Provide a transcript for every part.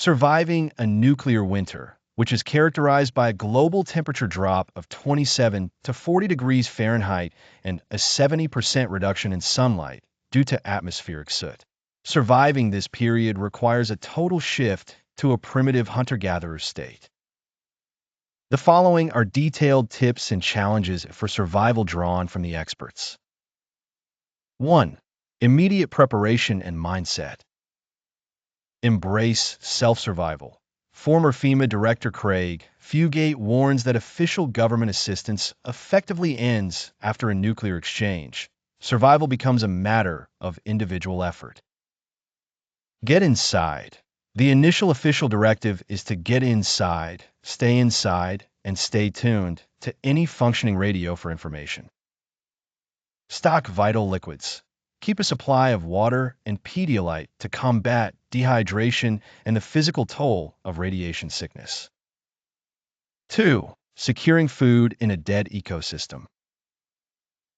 Surviving a nuclear winter, which is characterized by a global temperature drop of 27 to 40 degrees Fahrenheit and a 70% reduction in sunlight due to atmospheric soot. Surviving this period requires a total shift to a primitive hunter-gatherer state. The following are detailed tips and challenges for survival drawn from the experts. 1. Immediate preparation and mindset. Embrace self-survival. Former FEMA Director Craig Fugate warns that official government assistance effectively ends after a nuclear exchange. Survival becomes a matter of individual effort. Get inside. The initial official directive is to get inside, and stay tuned to any functioning radio for information. Stock vital liquids. Keep a supply of water and Pedialyte to combat dehydration and the physical toll of radiation sickness. 2. Securing food in a dead ecosystem.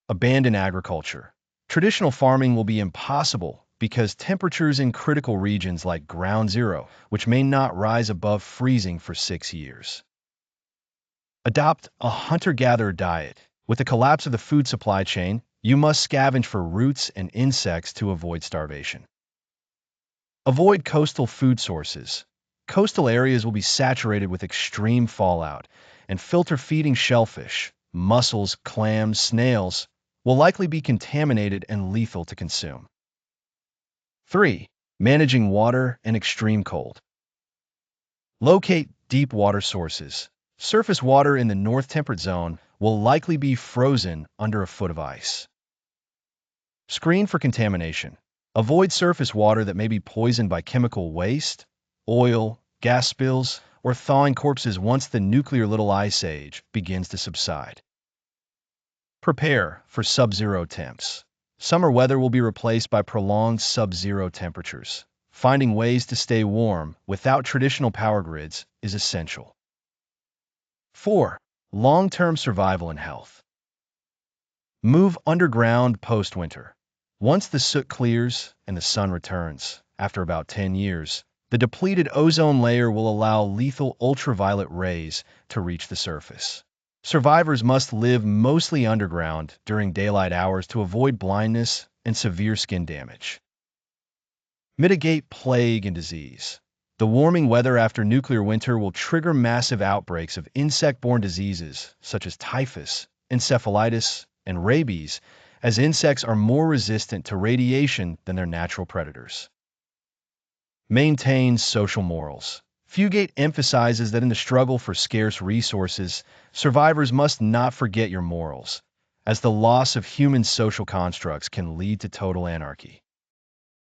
Abandon agriculture. Traditional farming will be impossible because temperatures in critical regions like ground zero, which may not rise above freezing for 6 years. Adopt a hunter-gatherer diet. With the collapse of the food supply chain, you must scavenge for roots and insects to avoid starvation. Avoid coastal food sources. Coastal areas will be saturated with extreme fallout, and filter-feeding shellfish, mussels, clams, snails will likely be contaminated and lethal to consume. 3. Managing water and extreme cold. Locate deep water sources. Surface water in the North Temperate Zone will likely be frozen under a foot of ice. Screen for contamination. Avoid surface water that may be poisoned by chemical waste, oil, gas spills, or thawing corpses once the nuclear little ice age begins to subside. Prepare for sub-zero temps. Summer weather will be replaced by prolonged sub-zero temperatures. Finding ways to stay warm without traditional power grids is essential. 4. Long-term survival and health. Move underground post-winter. Once the soot clears and the sun returns, after about 10 years, the depleted ozone layer will allow lethal ultraviolet rays to reach the surface. Survivors must live mostly underground during daylight hours to avoid blindness and severe skin damage. Mitigate plague and disease. The warming weather after nuclear winter will trigger massive outbreaks of insect-borne diseases such as typhus, encephalitis, and rabies, as insects are more resistant to radiation than their natural predators. Maintain social morals. Fugate emphasizes that in the struggle for scarce resources, survivors must not forget your morals, as the loss of human social constructs can lead to total anarchy.